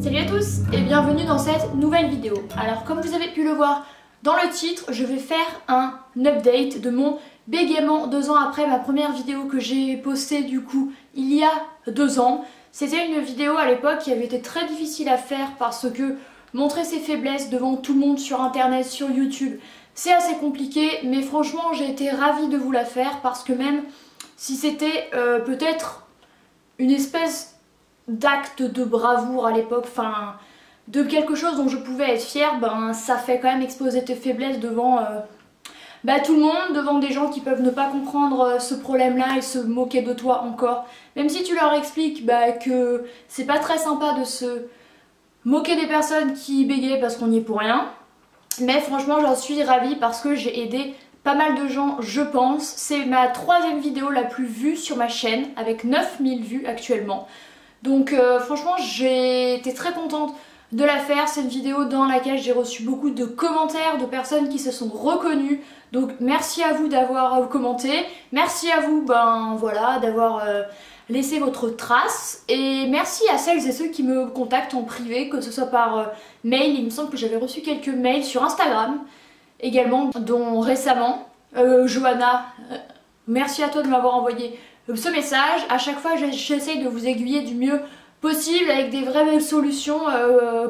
Salut à tous et bienvenue dans cette nouvelle vidéo. Alors comme vous avez pu le voir dans le titre, je vais faire un update de mon bégaiement 2 ans après ma première vidéo que j'ai postée du coup il y a 2 ans. C'était une vidéo à l'époque qui avait été très difficile à faire parce que montrer ses faiblesses devant tout le monde sur internet, sur YouTube, c'est assez compliqué, mais franchement j'ai été ravie de vous la faire parce que même si c'était peut-être une espèce d'acte de bravoure à l'époque, enfin de quelque chose dont je pouvais être fière, ben ça fait quand même exposer tes faiblesses devant tout le monde, devant des gens qui peuvent ne pas comprendre ce problème là et se moquer de toi encore. Même si tu leur expliques que c'est pas très sympa de se moquer des personnes qui bégayent parce qu'on n'y est pour rien. Mais franchement j'en suis ravie parce que j'ai aidé pas mal de gens je pense. C'est ma 3e vidéo la plus vue sur ma chaîne avec 9000 vues actuellement. Donc franchement j'ai été très contente de la faire. C'est une vidéo dans laquelle j'ai reçu beaucoup de commentaires de personnes qui se sont reconnues. Donc merci à vous d'avoir commenté. Merci à vous d'avoir laissé votre trace. Et merci à celles et ceux qui me contactent en privé, que ce soit par mail. Il me semble que j'avais reçu quelques mails sur Instagram également, dont récemment. Johanna, merci à toi de m'avoir envoyé ce message. À chaque fois j'essaye de vous aiguiller du mieux possible avec des vraies solutions.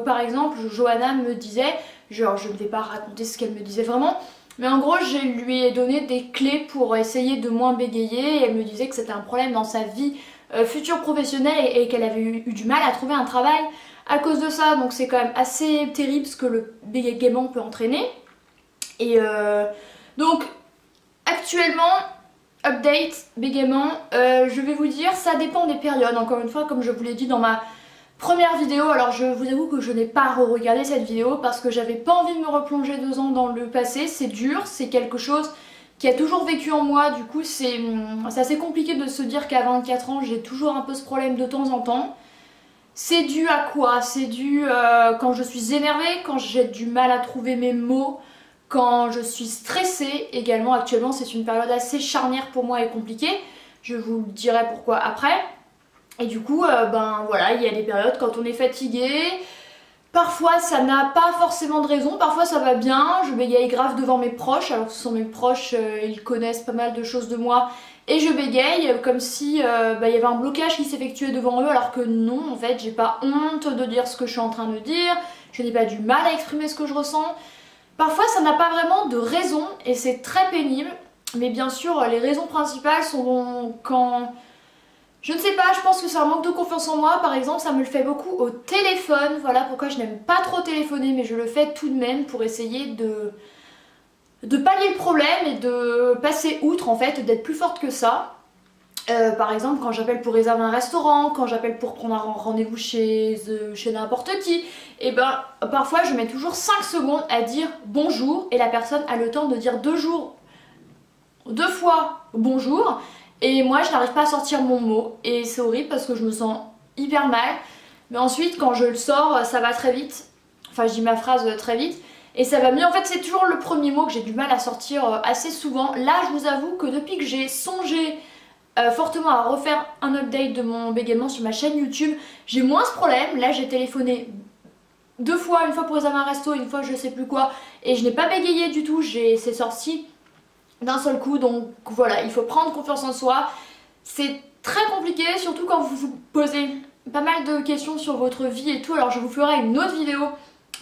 Par exemple Johanna me disait, genre je ne vais pas raconter ce qu'elle me disait vraiment, mais en gros je lui ai donné des clés pour essayer de moins bégayer et elle me disait que c'était un problème dans sa vie future professionnelle et qu'elle avait eu du mal à trouver un travail à cause de ça. Donc c'est quand même assez terrible ce que le bégaiement peut entraîner. Et donc actuellement, update, bégaiement, je vais vous dire, ça dépend des périodes, encore une fois, comme je vous l'ai dit dans ma première vidéo. Alors je vous avoue que je n'ai pas re-regardé cette vidéo parce que j'avais pas envie de me replonger 2 ans dans le passé. C'est dur, c'est quelque chose qui a toujours vécu en moi, du coup c'est assez compliqué de se dire qu'à 24 ans j'ai toujours un peu ce problème de temps en temps. C'est dû à quoi? C'est dû quand je suis énervée, quand j'ai du mal à trouver mes mots, quand je suis stressée également. Actuellement c'est une période assez charnière pour moi et compliquée, je vous le dirai pourquoi après. Et du coup voilà, il y a des périodes quand on est fatigué, parfois ça n'a pas forcément de raison, parfois ça va bien, je bégaye grave devant mes proches, alors que ce sont mes proches, ils connaissent pas mal de choses de moi et je bégaye comme si il y avait un blocage qui s'effectuait devant eux, alors que non, en fait j'ai pas honte de dire ce que je suis en train de dire, je n'ai pas du mal à exprimer ce que je ressens. Parfois ça n'a pas vraiment de raison et c'est très pénible, mais bien sûr les raisons principales sont quand... Je ne sais pas, je pense que c'est un manque de confiance en moi. Par exemple, ça me le fait beaucoup au téléphone. Voilà pourquoi je n'aime pas trop téléphoner, mais je le fais tout de même pour essayer de pallier le problème et de passer outre en fait, d'être plus forte que ça. Par exemple quand j'appelle pour réserver un restaurant, quand j'appelle pour prendre un rendez-vous chez n'importe qui, et parfois je mets toujours 5 secondes à dire bonjour et la personne a le temps de dire 2 fois bonjour et moi je n'arrive pas à sortir mon mot et c'est horrible parce que je me sens hyper mal. Mais ensuite quand je le sors ça va très vite, enfin je dis ma phrase très vite et ça va mieux. En fait c'est toujours le premier mot que j'ai du mal à sortir assez souvent. Là je vous avoue que depuis que j'ai songé fortement à refaire un update de mon bégaiement sur ma chaîne YouTube, j'ai moins ce problème. Là j'ai téléphoné 2 fois, une fois pour réserver un resto, une fois je sais plus quoi, et je n'ai pas bégayé du tout, c'est sorti d'un seul coup. Donc voilà, il faut prendre confiance en soi. C'est très compliqué, surtout quand vous vous posez pas mal de questions sur votre vie et tout. Alors je vous ferai une autre vidéo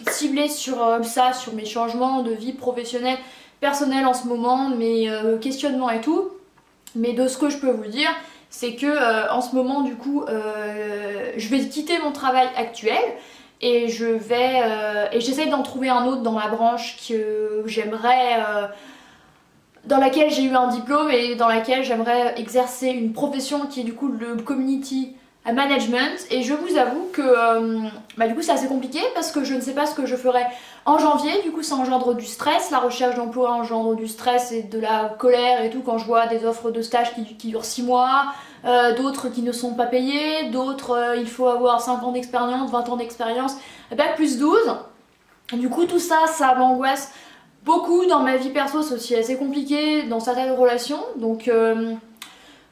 ciblée sur ça, sur mes changements de vie professionnelle, personnelle en ce moment, mes questionnements et tout. Mais de ce que je peux vous dire, c'est que en ce moment du coup je vais quitter mon travail actuel et j'essaye d'en trouver un autre dans ma branche que j'aimerais, dans laquelle j'ai eu un diplôme et dans laquelle j'aimerais exercer une profession qui est du coup le community management. Et je vous avoue que du coup c'est assez compliqué parce que je ne sais pas ce que je ferai en janvier. Du coup ça engendre du stress, la recherche d'emploi engendre du stress et de la colère et tout quand je vois des offres de stage qui durent 6 mois, d'autres qui ne sont pas payées, d'autres il faut avoir 5 ans d'expérience, 20 ans d'expérience, bac plus 12. Et du coup tout ça, ça m'angoisse beaucoup. Dans ma vie perso c'est aussi assez compliqué dans certaines relations, donc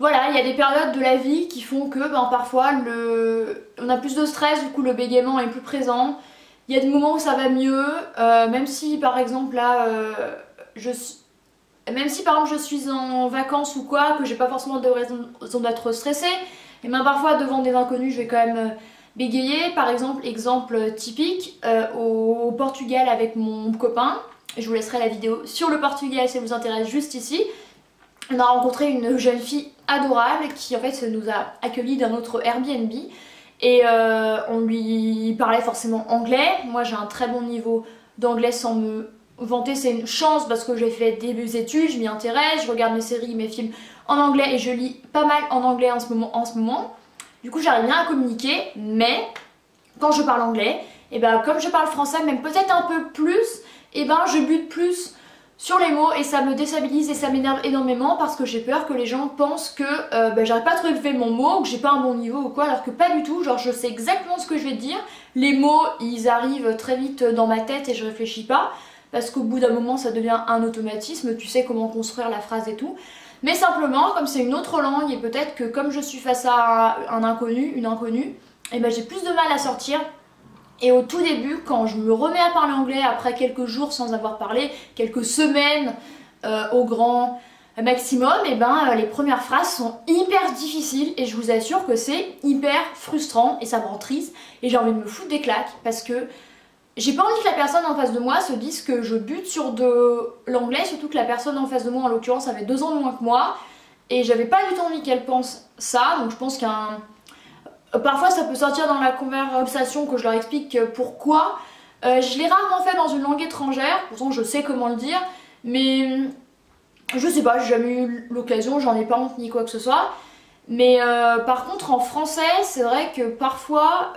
voilà, il y a des périodes de la vie qui font que parfois on a plus de stress, du coup le bégaiement est plus présent. Il y a des moments où ça va mieux, même si par exemple là, même si par exemple je suis en vacances ou quoi, que j'ai pas forcément de raison d'être stressée, et même parfois devant des inconnus je vais quand même bégayer. Par exemple, exemple typique, au Portugal avec mon copain, je vous laisserai la vidéo sur le Portugal si ça vous intéresse juste ici. On a rencontré une jeune fille adorable qui en fait nous a accueillis d'un autre Airbnb et on lui parlait forcément anglais. Moi j'ai un très bon niveau d'anglais sans me vanter, c'est une chance parce que j'ai fait des études, je m'y intéresse, je regarde mes séries, mes films en anglais et je lis pas mal en anglais en ce moment. Du coup j'arrive bien à communiquer, mais quand je parle anglais, et comme je parle français, même peut-être un peu plus, je bute plus sur les mots et ça me déstabilise et ça m'énerve énormément parce que j'ai peur que les gens pensent que j'arrive pas à trouver mon mot ou que j'ai pas un bon niveau ou quoi, alors que pas du tout. Genre je sais exactement ce que je vais dire, les mots ils arrivent très vite dans ma tête et je réfléchis pas parce qu'au bout d'un moment ça devient un automatisme, tu sais comment construire la phrase et tout. Mais simplement comme c'est une autre langue et peut-être que comme je suis face à un inconnu, une inconnue, j'ai plus de mal à sortir. Et au tout début, quand je me remets à parler anglais après quelques jours sans avoir parlé, quelques semaines au grand maximum, les premières phrases sont hyper difficiles et je vous assure que c'est hyper frustrant et ça me rend triste et j'ai envie de me foutre des claques parce que j'ai pas envie que la personne en face de moi se dise que je bute sur de l'anglais, surtout que la personne en face de moi en l'occurrence avait 2 ans de moins que moi et j'avais pas du tout envie qu'elle pense ça, donc je pense parfois ça peut sortir dans la conversation que je leur explique pourquoi. Je l'ai rarement fait dans une langue étrangère, pourtant je sais comment le dire, mais je sais pas, j'ai jamais eu l'occasion, j'en ai pas honte ni quoi que ce soit. Mais par contre en français, c'est vrai que parfois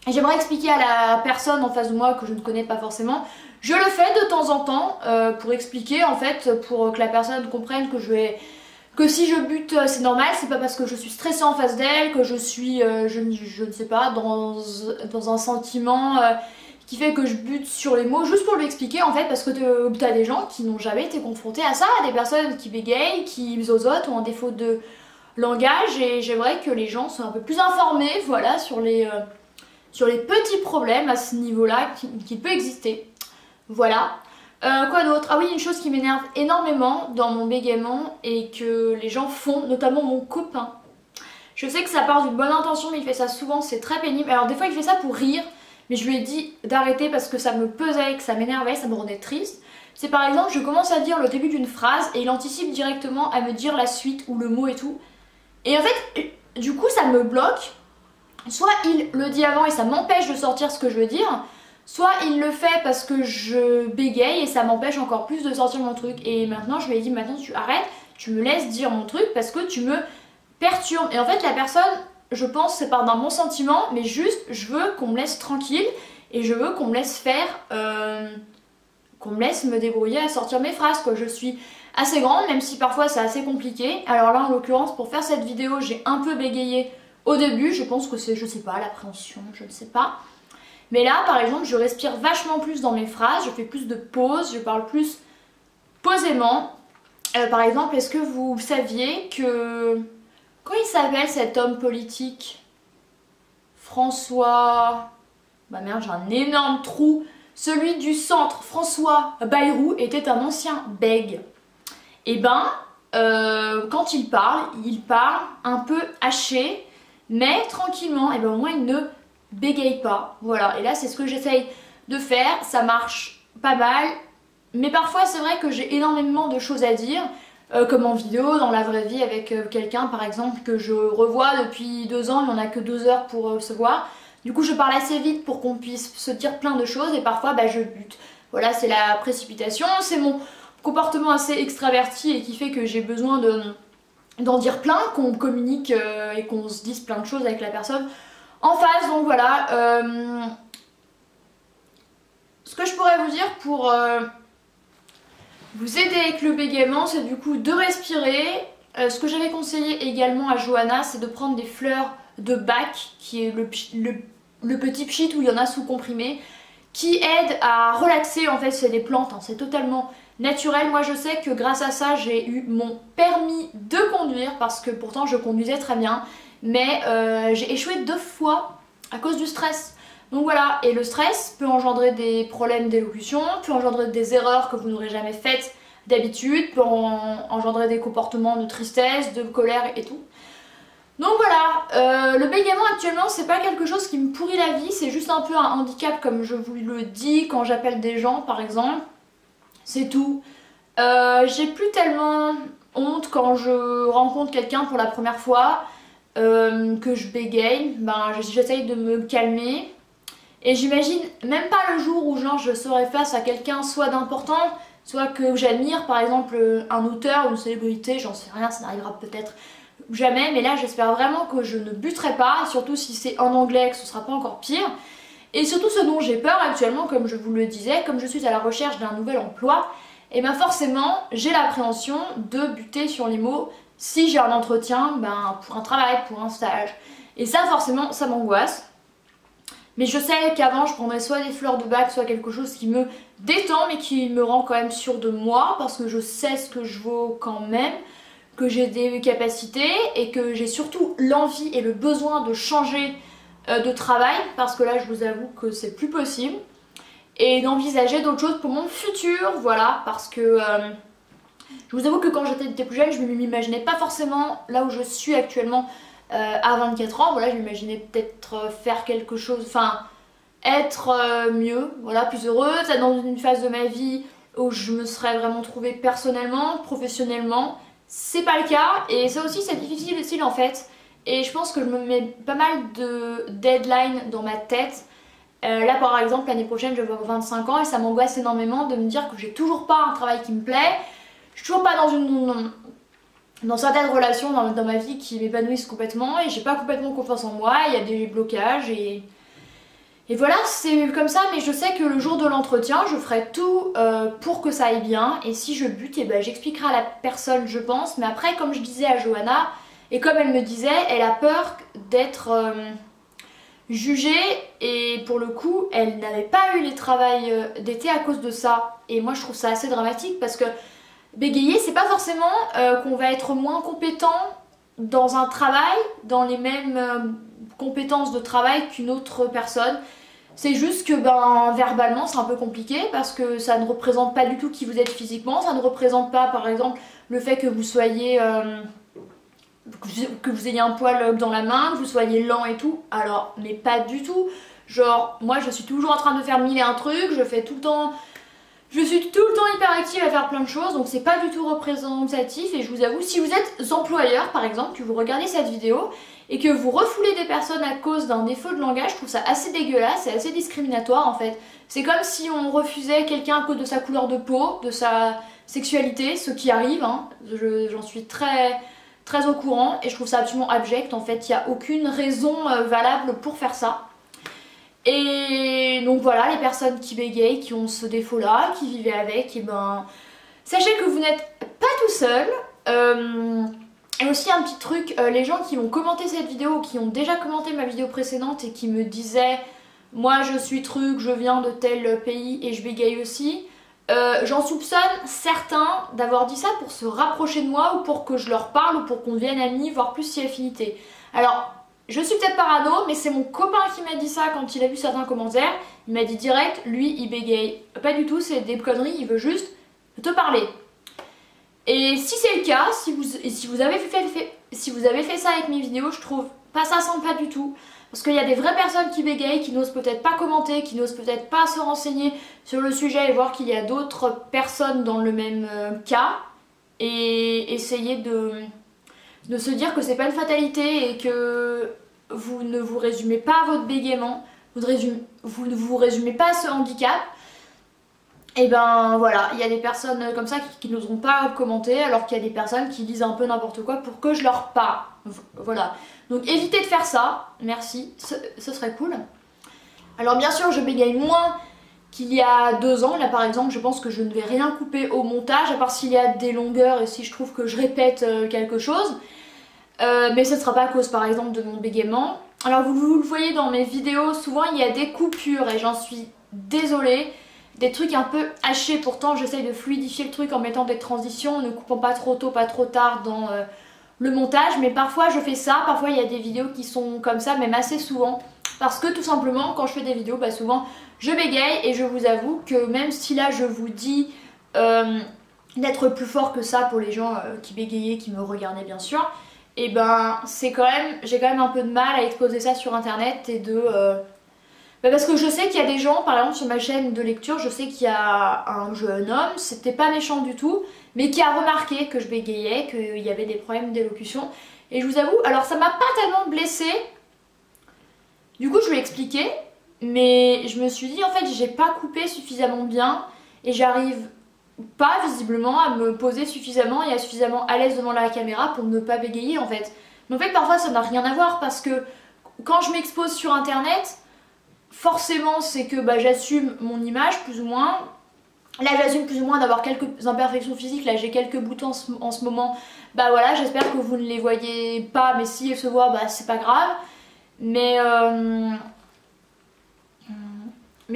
j'aimerais expliquer à la personne en face de moi que je ne connais pas forcément. Je le fais de temps en temps pour expliquer en fait, pour que la personne comprenne que si je bute c'est normal, c'est pas parce que je suis stressée en face d'elle, que je suis, je ne sais pas, dans un sentiment qui fait que je bute sur les mots, juste pour lui expliquer en fait, parce que t'as des gens qui n'ont jamais été confrontés à ça, des personnes qui bégayent, qui zozotent, ont un défaut de langage, et j'aimerais que les gens soient un peu plus informés, voilà, sur les petits problèmes à ce niveau-là qui peut exister. Voilà. Quoi d'autre? Ah oui, une chose qui m'énerve énormément dans mon bégaiement et que les gens font, notamment mon copain. Je sais que ça part d'une bonne intention mais il fait ça souvent, c'est très pénible. Alors des fois il fait ça pour rire, mais je lui ai dit d'arrêter parce que ça me pesait, que ça m'énervait, ça me rendait triste. C'est par exemple, je commence à dire le début d'une phrase et il anticipe directement à me dire la suite ou le mot et tout. Et en fait, du coup ça me bloque. Soit il le dit avant et ça m'empêche de sortir ce que je veux dire, soit il le fait parce que je bégaye et ça m'empêche encore plus de sortir mon truc. Et maintenant je lui ai dit, maintenant tu arrêtes, tu me laisses dire mon truc parce que tu me perturbes. Et en fait la personne, je pense c'est pas d'un bon sentiment, mais juste je veux qu'on me laisse tranquille et je veux qu'on me laisse faire, qu'on me laisse me débrouiller à sortir mes phrases quoi. Je suis assez grande même si parfois c'est assez compliqué. Alors là en l'occurrence pour faire cette vidéo j'ai un peu bégayé au début, je pense que c'est, je sais pas, l'appréhension, je ne sais pas. Mais là, par exemple, je respire vachement plus dans mes phrases, je fais plus de pauses, je parle plus posément. Par exemple, est-ce que vous saviez que... Comment il s'appelle cet homme politique? François... Bah merde, j'ai un énorme trou. Celui du centre, François Bayrou, était un ancien bègue. Et quand il parle un peu haché, mais tranquillement, et au moins il ne bégaye pas. Voilà, et là c'est ce que j'essaye de faire, ça marche pas mal, mais parfois c'est vrai que j'ai énormément de choses à dire, comme en vidéo, dans la vraie vie avec quelqu'un par exemple que je revois depuis 2 ans, il n'y en a que 2 heures pour se voir. Du coup je parle assez vite pour qu'on puisse se dire plein de choses et parfois je bute. Voilà, c'est la précipitation, c'est mon comportement assez extraverti et qui fait que j'ai besoin d'en dire plein, qu'on communique et qu'on se dise plein de choses avec la personne en face. Donc voilà, ce que je pourrais vous dire pour vous aider avec le bégaiement, c'est du coup de respirer. Ce que j'avais conseillé également à Johanna, c'est de prendre des fleurs de Bach, qui est le petit pchit où il y en a sous comprimé, qui aide à relaxer. En fait c'est des plantes, hein, c'est totalement naturel. Moi je sais que grâce à ça j'ai eu mon permis de conduire parce que pourtant je conduisais très bien, mais j'ai échoué 2 fois à cause du stress. Donc voilà, et le stress peut engendrer des problèmes d'élocution, peut engendrer des erreurs que vous n'aurez jamais faites d'habitude, peut engendrer des comportements de tristesse, de colère et tout. Donc voilà, le bégaiement actuellement c'est pas quelque chose qui me pourrit la vie, c'est juste un peu un handicap comme je vous le dis quand j'appelle des gens par exemple, c'est tout. J'ai plus tellement honte quand je rencontre quelqu'un pour la première fois, que je bégaye, ben j'essaye de me calmer. Et j'imagine même pas le jour où genre je serai face à quelqu'un soit d'important, soit que j'admire, par exemple un auteur ou une célébrité, j'en sais rien, ça n'arrivera peut-être jamais, mais là j'espère vraiment que je ne buterai pas, surtout si c'est en anglais, que ce sera pas encore pire. Et surtout ce dont j'ai peur actuellement, comme je vous le disais, comme je suis à la recherche d'un nouvel emploi, et ben forcément j'ai l'appréhension de buter sur les mots si j'ai un entretien pour un travail, pour un stage. Et ça forcément ça m'angoisse. Mais je sais qu'avant je prendrais soit des fleurs de bac, soit quelque chose qui me détend mais qui me rend quand même sûre de moi parce que je sais ce que je vaux quand même, que j'ai des capacités et que j'ai surtout l'envie et le besoin de changer de travail parce que là je vous avoue que c'est plus possible et d'envisager d'autres choses pour mon futur, voilà, parce que je vous avoue que quand j'étais plus jeune je ne m'imaginais pas forcément là où je suis actuellement. À 24 ans, voilà, je m'imaginais peut-être faire quelque chose, enfin être mieux, voilà, plus heureuse, être dans une phase de ma vie où je me serais vraiment trouvée personnellement, professionnellement. C'est pas le cas et ça aussi c'est difficile aussi en fait. Et je pense que je me mets pas mal de deadlines dans ma tête. Là par exemple l'année prochaine je vais avoir 25 ans et ça m'angoisse énormément de me dire que j'ai toujours pas un travail qui me plaît. Je suis toujours pas dans certaines relations dans ma vie qui m'épanouissent complètement et j'ai pas complètement confiance en moi, il y a des blocages et voilà, c'est comme ça, mais je sais que le jour de l'entretien je ferai tout pour que ça aille bien et si je bute, et ben, j'expliquerai à la personne je pense, mais après comme je disais à Johanna et comme elle me disait, elle a peur d'être jugée et pour le coup elle n'avait pas eu les travails d'été à cause de ça et moi je trouve ça assez dramatique parce que bégayer, c'est pas forcément qu'on va être moins compétent dans un travail, dans les mêmes compétences de travail qu'une autre personne. C'est juste que verbalement c'est un peu compliqué parce que ça ne représente pas du tout qui vous êtes physiquement, ça ne représente pas par exemple le fait que vous soyez que vous ayez un poil dans la main, que vous soyez lent et tout. Alors, mais pas du tout. Genre, moi je suis toujours en train de faire mille et un trucs, je fais tout le temps. Je suis tout le temps hyper active à faire plein de choses, donc c'est pas du tout représentatif et je vous avoue, si vous êtes employeur par exemple, que vous regardez cette vidéo et que vous refoulez des personnes à cause d'un défaut de langage, je trouve ça assez dégueulasse et assez discriminatoire en fait. C'est comme si on refusait quelqu'un à cause de sa couleur de peau, de sa sexualité, ce qui arrive, hein. J'en suis très au courant et je trouve ça absolument abject en fait, il n'y a aucune raison valable pour faire ça. Et donc voilà, les personnes qui bégayent, qui ont ce défaut là, qui vivaient avec, et ben sachez que vous n'êtes pas tout seul. Et aussi un petit truc, les gens qui ont commenté cette vidéo, qui ont déjà commenté ma vidéo précédente et qui me disaient moi je suis truc, je viens de tel pays et je bégaye aussi, j'en soupçonne certains d'avoir dit ça pour se rapprocher de moi ou pour que je leur parle ou pour qu'on devienne amis, voire plus si affinité. Alors je suis peut-être parano, mais c'est mon copain qui m'a dit ça quand il a vu certains commentaires. Il m'a dit direct, lui il bégaye. Pas du tout, c'est des conneries, il veut juste te parler. Et si c'est le cas, si vous avez fait ça avec mes vidéos, je trouve pas ça sympa du tout. Parce qu'il y a des vraies personnes qui bégayent, qui n'osent peut-être pas commenter, qui n'osent peut-être pas se renseigner sur le sujet et voir qu'il y a d'autres personnes dans le même cas. Et essayer de se dire que c'est pas une fatalité et que vous ne vous résumez pas à votre bégaiement, vous ne vous résumez pas à ce handicap. Et ben voilà, il y a des personnes comme ça qui n'oseront pas commenter alors qu'il y a des personnes qui disent un peu n'importe quoi pour que je leur parle. Voilà. Donc évitez de faire ça, merci, ce serait cool. Alors bien sûr je bégaye moins qu'il y a 2 ans, là par exemple je pense que je ne vais rien couper au montage, à part s'il y a des longueurs et si je trouve que je répète quelque chose. Mais ce ne sera pas à cause par exemple de mon bégaiement. Alors vous le voyez dans mes vidéos, souvent il y a des coupures et j'en suis désolée. des trucs un peu hachés. Pourtant j'essaye de fluidifier le truc en mettant des transitions, ne coupant pas trop tôt, pas trop tard dans le montage. Mais parfois je fais ça, parfois il y a des vidéos qui sont comme ça, même assez souvent. Parce que tout simplement quand je fais des vidéos, bah souvent je bégaye et je vous avoue que même si là je vous dis d'être plus fort que ça pour les gens qui bégayaient, qui me regardaient bien sûr, et ben c'est quand même, j'ai quand même un peu de mal à exposer ça sur internet et de... parce que je sais qu'il y a des gens, par exemple sur ma chaîne de lecture, je sais qu'il y a un jeune homme, c'était pas méchant du tout, mais qui a remarqué que je bégayais, qu'il y avait des problèmes d'élocution. Et je vous avoue, alors ça m'a pas tellement blessée, du coup je lui ai expliqué, mais je me suis dit en fait j'ai pas coupé suffisamment bien et j'arrive pas visiblement à me poser suffisamment et à suffisamment à l'aise devant la caméra pour ne pas bégayer en fait. Mais en fait parfois ça n'a rien à voir parce que quand je m'expose sur internet, forcément c'est que bah, j'assume mon image plus ou moins. Là j'assume plus ou moins d'avoir quelques imperfections physiques, là j'ai quelques boutons en ce moment. Bah voilà, j'espère que vous ne les voyez pas, mais si elles se voient, bah c'est pas grave. Mais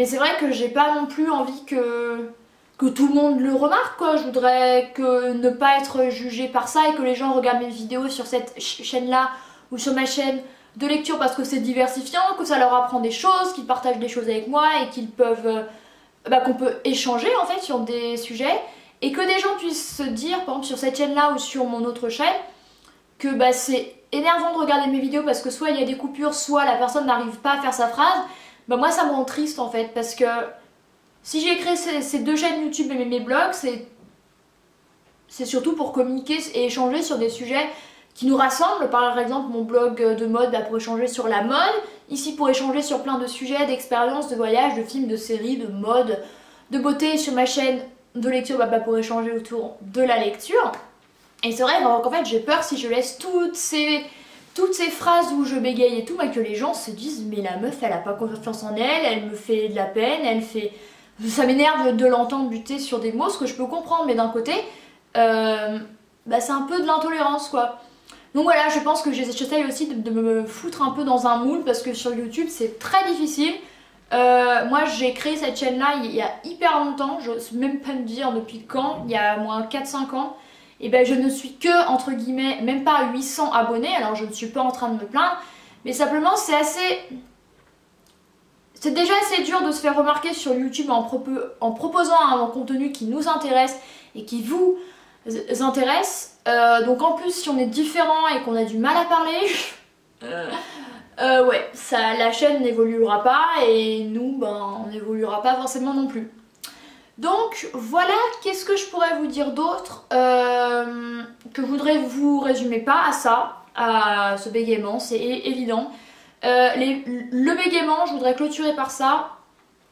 c'est vrai que j'ai pas non plus envie que tout le monde le remarque quoi. Je voudrais que ne pas être jugée par ça et que les gens regardent mes vidéos sur cette chaîne là ou sur ma chaîne de lecture parce que c'est diversifiant, que ça leur apprend des choses, qu'ils partagent des choses avec moi et qu'ils peuvent qu'on peut échanger en fait sur des sujets et que des gens puissent se dire par exemple sur cette chaîne là ou sur mon autre chaîne que bah c'est énervant de regarder mes vidéos parce que soit il y a des coupures, soit la personne n'arrive pas à faire sa phrase. Bah moi ça me rend triste en fait parce que si j'ai créé ces deux chaînes YouTube et mes blogs, c'est surtout pour communiquer et échanger sur des sujets qui nous rassemblent. Par exemple mon blog de mode pour échanger sur la mode, ici pour échanger sur plein de sujets, d'expériences, de voyages, de films, de séries, de mode, de beauté, sur ma chaîne de lecture pour échanger autour de la lecture. Et c'est vrai qu'en fait j'ai peur si je laisse toutes ces phrases où je bégaye et tout, que les gens se disent mais la meuf elle a pas confiance en elle, elle me fait de la peine, ça m'énerve de l'entendre buter sur des mots, ce que je peux comprendre, mais d'un côté c'est un peu de l'intolérance quoi. Donc voilà, je pense que j'essaye aussi de me foutre un peu dans un moule parce que sur YouTube c'est très difficile. Moi j'ai créé cette chaîne là il y a hyper longtemps, je sais même pas me dire depuis quand, il y a moins 4-5 ans. Et ben je ne suis que entre guillemets même pas à 800 abonnés, alors je ne suis pas en train de me plaindre, mais simplement c'est déjà assez dur de se faire remarquer sur YouTube en proposant un contenu qui nous intéresse et qui vous intéresse. Donc en plus si on est différent et qu'on a du mal à parler, ouais, la chaîne n'évoluera pas et nous on n'évoluera pas forcément non plus. Donc voilà, qu'est-ce que je pourrais vous dire d'autre que je voudrais vous résumer pas à ça, à ce bégaiement, c'est évident. Le bégaiement, je voudrais clôturer par ça,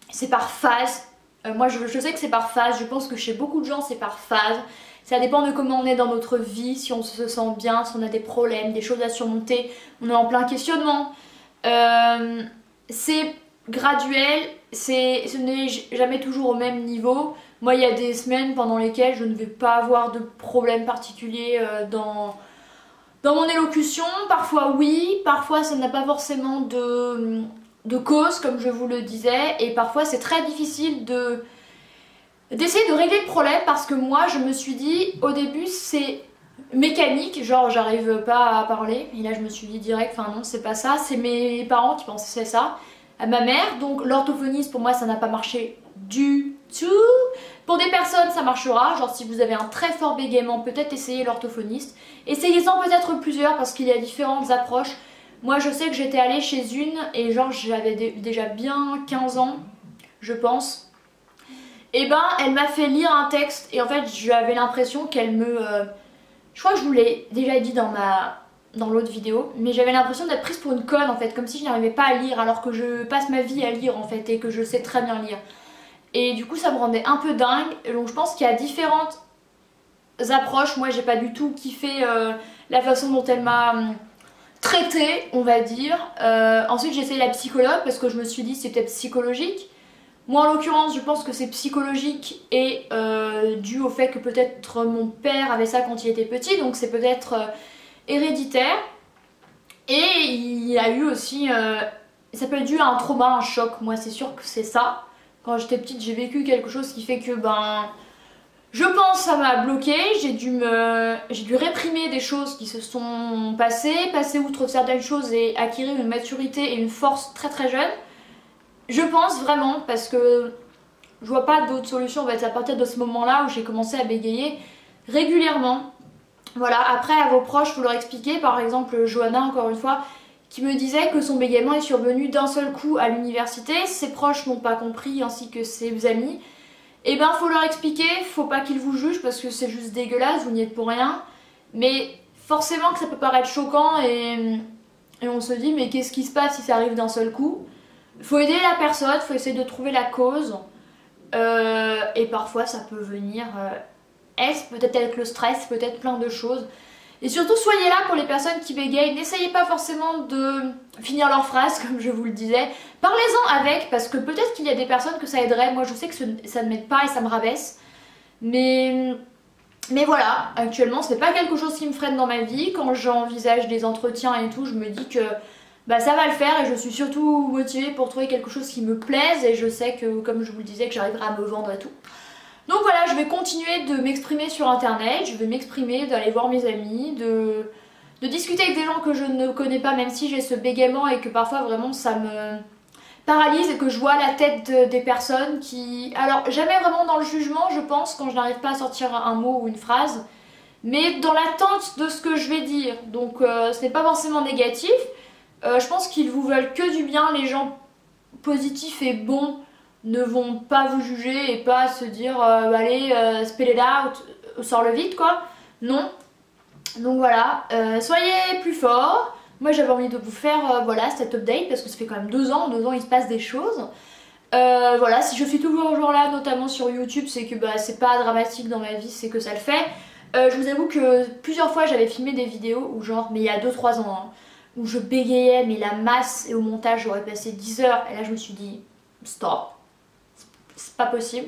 c'est par phase. Moi je sais que c'est par phase, je pense que chez beaucoup de gens c'est par phase. Ça dépend de comment on est dans notre vie, si on se sent bien, si on a des problèmes, des choses à surmonter, on est en plein questionnement. C'est graduel, ce n'est jamais toujours au même niveau. Moi il y a des semaines pendant lesquelles je ne vais pas avoir de problème particulier dans mon élocution. Parfois oui, parfois ça n'a pas forcément de cause comme je vous le disais. Et parfois c'est très difficile d'essayer de régler le problème parce que moi je me suis dit au début c'est mécanique, genre j'arrive pas à parler. Et là je me suis dit direct, enfin non c'est pas ça, c'est mes parents qui pensaient ça. À ma mère, donc l'orthophoniste pour moi ça n'a pas marché du tout. Pour des personnes ça marchera, genre si vous avez un très fort bégaiement peut-être essayez l'orthophoniste. Essayez-en peut-être plusieurs parce qu'il y a différentes approches. Moi je sais que j'étais allée chez une et genre j'avais déjà bien 15 ans je pense. Et ben elle m'a fait lire un texte et en fait j'avais l'impression qu'elle me... je crois que je vous l'ai déjà dit dans l'autre vidéo, mais j'avais l'impression d'être prise pour une conne en fait, comme si je n'arrivais pas à lire alors que je passe ma vie à lire en fait et que je sais très bien lire. Et du coup ça me rendait un peu dingue, donc je pense qu'il y a différentes approches. Moi j'ai pas du tout kiffé la façon dont elle m'a traitée on va dire. Ensuite j'ai essayé la psychologue parce que je me suis dit c'est peut-être psychologique. Moi en l'occurrence je pense que c'est psychologique et dû au fait que peut-être mon père avait ça quand il était petit, donc c'est peut-être héréditaire. Et il a eu aussi, ça peut être dû à un trauma, un choc, moi c'est sûr que c'est ça. quand j'étais petite j'ai vécu quelque chose qui fait que je pense ça m'a bloqué, j'ai dû réprimer des choses qui se sont passées, passer outre certaines choses et acquérir une maturité et une force très très jeune. Je pense vraiment, parce que je vois pas d'autre solution, en fait, à partir de ce moment-là où j'ai commencé à bégayer régulièrement. Voilà, après à vos proches, vous leur expliquez, par exemple Johanna encore une fois, qui me disait que son bégaiement est survenu d'un seul coup à l'université, ses proches n'ont pas compris ainsi que ses amis. Et faut leur expliquer, faut pas qu'ils vous jugent parce que c'est juste dégueulasse, vous n'y êtes pour rien. Mais forcément que ça peut paraître choquant et on se dit mais qu'est-ce qui se passe si ça arrive d'un seul coup? Faut aider la personne, faut essayer de trouver la cause. Et parfois ça peut venir, peut-être avec le stress, peut-être plein de choses. Et surtout soyez là pour les personnes qui bégayent, n'essayez pas forcément de finir leur phrase comme je vous le disais. Parlez-en avec, parce que peut-être qu'il y a des personnes que ça aiderait, moi je sais que ça ne m'aide pas et ça me rabaisse. Mais voilà, actuellement ce n'est pas quelque chose qui me freine dans ma vie. Quand j'envisage des entretiens et tout, je me dis que ça va le faire et je suis surtout motivée pour trouver quelque chose qui me plaise. Et je sais que, comme je vous le disais, que j'arriverai à me vendre et tout. Donc voilà, je vais continuer de m'exprimer sur internet, je vais m'exprimer, d'aller voir mes amis, de discuter avec des gens que je ne connais pas, même si j'ai ce bégaiement et que parfois vraiment ça me paralyse et que je vois la tête des personnes qui... Alors jamais vraiment dans le jugement je pense quand je n'arrive pas à sortir un mot ou une phrase, mais dans l'attente de ce que je vais dire. Donc ce n'est pas forcément négatif, je pense qu'ils vous veulent que du bien, les gens positifs et bons ne vont pas vous juger et pas se dire allez spell it out, sors le vide quoi, non. Donc voilà, soyez plus forts. Moi j'avais envie de vous faire voilà cette update parce que ça fait quand même 2 ans, 2 ans il se passe des choses. Voilà, si je suis toujours là notamment sur YouTube, c'est que c'est pas dramatique dans ma vie, c'est que ça le fait. Je vous avoue que plusieurs fois j'avais filmé des vidéos où genre, mais il y a 2-3 ans hein, où je bégayais mais la masse, et au montage j'aurais passé 10 heures et là je me suis dit stop, c'est pas possible.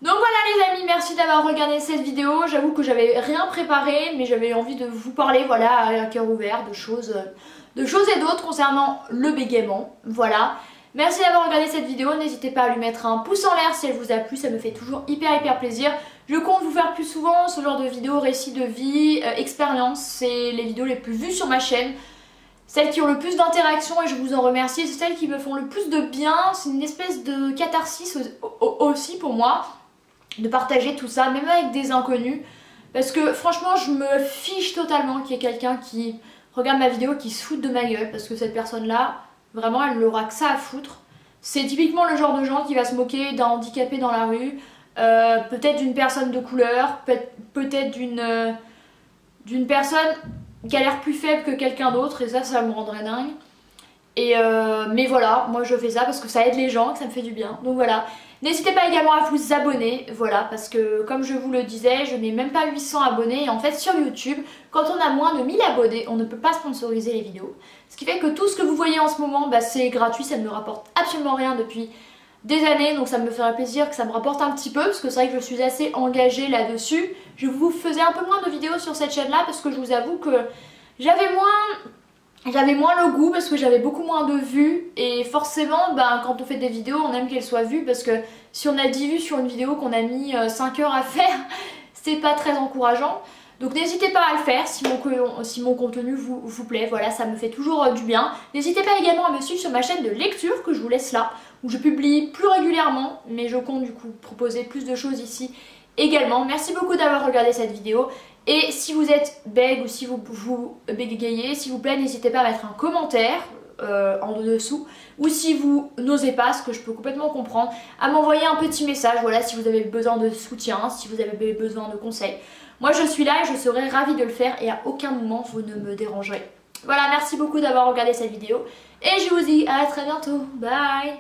Donc voilà les amis, merci d'avoir regardé cette vidéo. J'avoue que j'avais rien préparé, mais j'avais envie de vous parler voilà à cœur ouvert de choses et d'autres concernant le bégaiement. Voilà. Merci d'avoir regardé cette vidéo, n'hésitez pas à lui mettre un pouce en l'air si elle vous a plu, ça me fait toujours hyper plaisir. Je compte vous faire plus souvent ce genre de vidéos, récits de vie, expérience, c'est les vidéos les plus vues sur ma chaîne. Celles qui ont le plus d'interactions et je vous en remercie, c'est celles qui me font le plus de bien, c'est une espèce de catharsis aussi pour moi, de partager tout ça, même avec des inconnus, parce que franchement je me fiche totalement qu'il y ait quelqu'un qui regarde ma vidéo qui se fout de ma gueule, parce que cette personne là, vraiment elle n'aura que ça à foutre. C'est typiquement le genre de gens qui va se moquer d'un handicapé dans la rue, peut-être d'une personne de couleur, peut-être d'une personne qui a l'air plus faible que quelqu'un d'autre, et ça me rendrait dingue. Mais voilà, moi je fais ça parce que ça aide les gens, que ça me fait du bien. Donc voilà, n'hésitez pas également à vous abonner, voilà, parce que comme je vous le disais, je n'ai même pas 800 abonnés. Et en fait sur YouTube, quand on a moins de 1000 abonnés, on ne peut pas sponsoriser les vidéos. Ce qui fait que tout ce que vous voyez en ce moment, c'est gratuit, ça ne me rapporte absolument rien depuis des années. Donc ça me ferait plaisir que ça me rapporte un petit peu, parce que c'est vrai que je suis assez engagée là-dessus. Je vous faisais un peu moins de vidéos sur cette chaîne-là, parce que je vous avoue que j'avais moins le goût, parce que j'avais beaucoup moins de vues. Et forcément quand on fait des vidéos on aime qu'elles soient vues, parce que si on a 10 vues sur une vidéo qu'on a mis 5 heures à faire, c'est pas très encourageant. Donc n'hésitez pas à le faire si mon contenu vous plaît, voilà, ça me fait toujours du bien. N'hésitez pas également à me suivre sur ma chaîne de lecture que je vous laisse là, où je publie plus régulièrement, mais je compte du coup proposer plus de choses ici également. Merci beaucoup d'avoir regardé cette vidéo. Et si vous êtes bègue ou si vous bégayez, s'il vous plaît, n'hésitez pas à mettre un commentaire en dessous. Ou si vous n'osez pas, ce que je peux complètement comprendre, à m'envoyer un petit message, voilà, si vous avez besoin de soutien, si vous avez besoin de conseils. Moi je suis là et je serai ravie de le faire et à aucun moment vous ne me dérangerez. Voilà, merci beaucoup d'avoir regardé cette vidéo et je vous dis à très bientôt. Bye!